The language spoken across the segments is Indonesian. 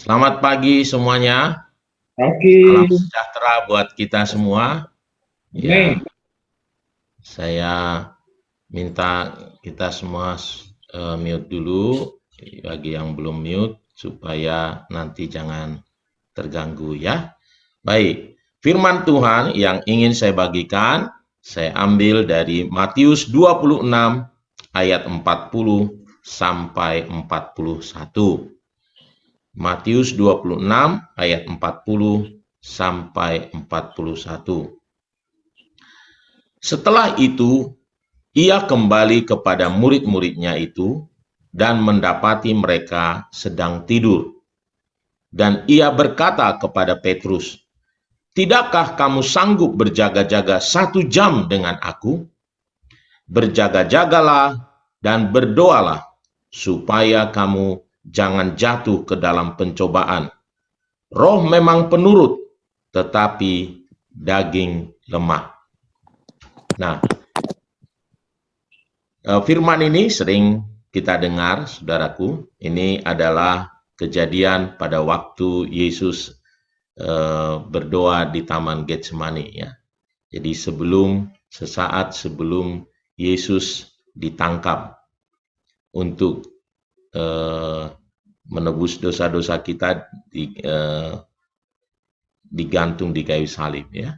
Selamat pagi semuanya. Oke, Salam sejahtera buat kita semua. Ya, Mei. saya minta kita semua mute dulu bagi yang belum mute supaya nanti jangan terganggu ya. Baik, firman Tuhan yang ingin saya bagikan saya ambil dari Matius 26 ayat 40 sampai 41. Matius 26 ayat 40 sampai 41. Setelah itu, ia kembali kepada murid-muridnya itu dan mendapati mereka sedang tidur. Dan ia berkata kepada Petrus, "Tidakkah kamu sanggup berjaga-jaga 1 jam dengan aku? Berjaga-jagalah dan berdoalah, supaya kamu jangan jatuh ke dalam pencobaan. Roh memang penurut, tetapi daging lemah." Nah, firman ini sering kita dengar, saudaraku. Ini adalah kejadian pada waktu Yesus berdoa di Taman Getsemani ya. Jadi sesaat sebelum Yesus ditangkap untuk menebus dosa-dosa kita, digantung di kayu salib ya.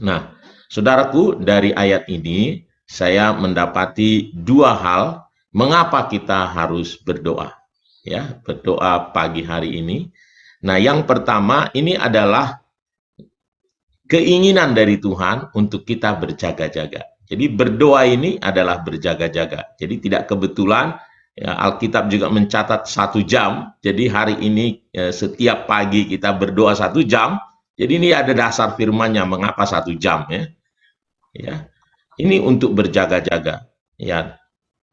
Nah, saudaraku, dari ayat ini saya mendapati 2 hal mengapa kita harus berdoa. Ya, berdoa pagi hari ini. Nah, yang pertama ini adalah keinginan dari Tuhan untuk kita berjaga-jaga. Jadi berdoa ini adalah berjaga-jaga. Jadi tidak kebetulan ya, Alkitab juga mencatat 1 jam. Jadi hari ini setiap pagi kita berdoa 1 jam. Jadi ini ada dasar firmannya mengapa 1 jam ya. Ya, ini untuk berjaga-jaga. Ya,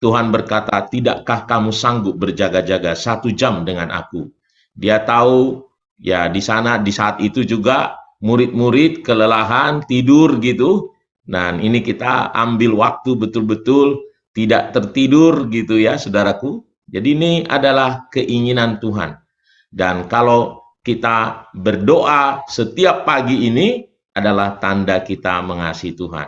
Tuhan berkata, "Tidakkah kamu sanggup berjaga-jaga 1 jam dengan aku?" Dia tahu ya di sana di saat itu juga murid-murid kelelahan tidur gitu. Dan ini kita ambil waktu betul-betul tidak tertidur gitu ya, saudaraku. Jadi ini adalah keinginan Tuhan. Dan kalau kita berdoa setiap pagi ini adalah tanda kita mengasihi Tuhan.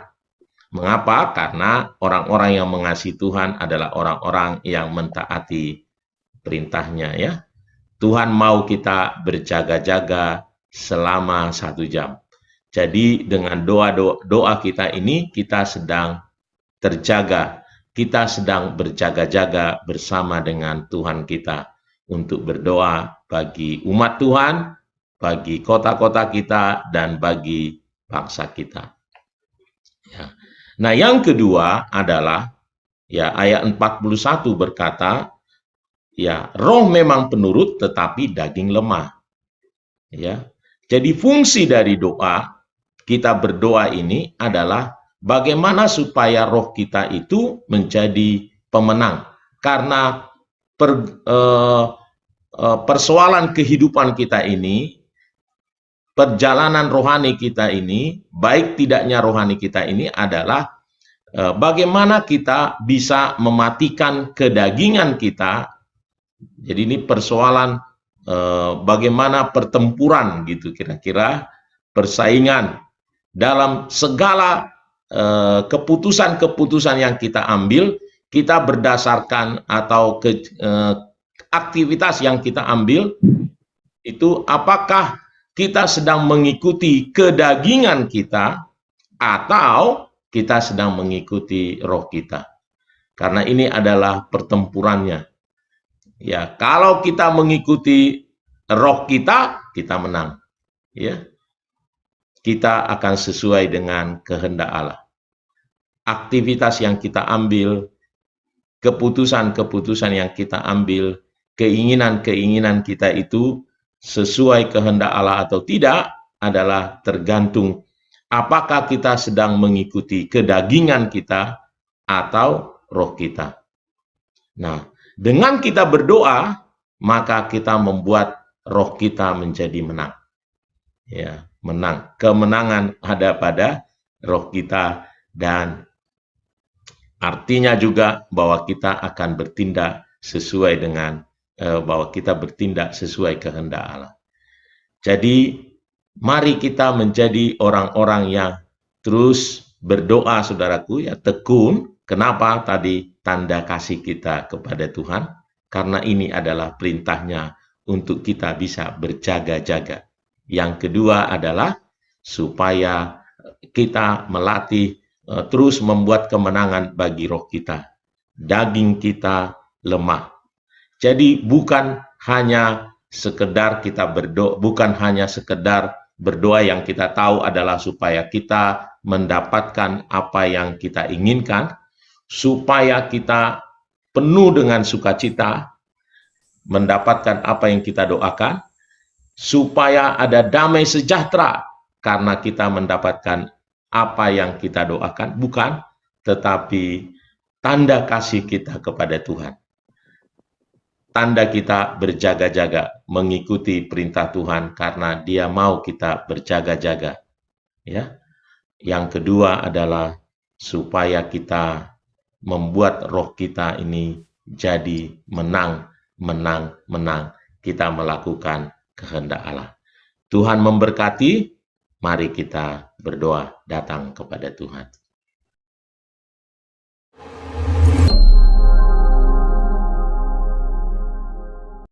Mengapa? Karena orang-orang yang mengasihi Tuhan adalah orang-orang yang mentaati perintahnya ya. Tuhan mau kita berjaga-jaga selama 1 jam. Jadi dengan doa kita ini kita sedang terjaga. Kita sedang berjaga-jaga bersama dengan Tuhan kita untuk berdoa bagi umat Tuhan, bagi kota-kota kita, dan bagi bangsa kita. Ya. Nah, yang kedua adalah ya ayat 41 berkata, ya, roh memang penurut tetapi daging lemah. Ya. Jadi fungsi dari doa, kita berdoa ini adalah bagaimana supaya roh kita itu menjadi pemenang. Karena persoalan kehidupan kita ini, perjalanan rohani kita ini, baik tidaknya rohani kita ini adalah bagaimana kita bisa mematikan kedagingan kita. Jadi ini persoalan bagaimana pertempuran gitu kira-kira, persaingan dalam segala keputusan-keputusan yang kita ambil, kita berdasarkan atau aktivitas yang kita ambil itu apakah kita sedang mengikuti kedagingan kita atau kita sedang mengikuti roh kita. Karena ini adalah pertempurannya. Ya, kalau kita mengikuti roh kita, kita menang. Ya. Kita akan sesuai dengan kehendak Allah. Aktivitas yang kita ambil, keputusan-keputusan yang kita ambil, keinginan-keinginan kita itu sesuai kehendak Allah atau tidak adalah tergantung apakah kita sedang mengikuti kedagingan kita atau roh kita. Nah, dengan kita berdoa, maka kita membuat roh kita menjadi menang. Ya, menang. Kemenangan ada pada roh kita dan artinya juga bahwa kita akan bertindak sesuai dengan bahwa kita bertindak sesuai kehendak Allah. Jadi mari kita menjadi orang-orang yang terus berdoa, saudaraku, ya, tekun. Kenapa? Tadi tanda kasih kita kepada Tuhan, karena ini adalah perintahnya untuk kita bisa berjaga-jaga. Yang kedua adalah supaya kita melatih terus membuat kemenangan bagi roh kita. Daging kita lemah. Jadi bukan hanya sekedar kita berdoa, bukan hanya sekedar berdoa yang kita tahu adalah supaya kita mendapatkan apa yang kita inginkan, supaya kita penuh dengan sukacita mendapatkan apa yang kita doakan, supaya ada damai sejahtera karena kita mendapatkan apa yang kita doakan, bukan, tetapi tanda kasih kita kepada Tuhan. Tanda kita berjaga-jaga mengikuti perintah Tuhan karena Dia mau kita berjaga-jaga. Ya. Yang kedua adalah supaya kita membuat roh kita ini jadi menang. Kita melakukan kehendak Allah. Tuhan memberkati, mari kita berdoa datang kepada Tuhan.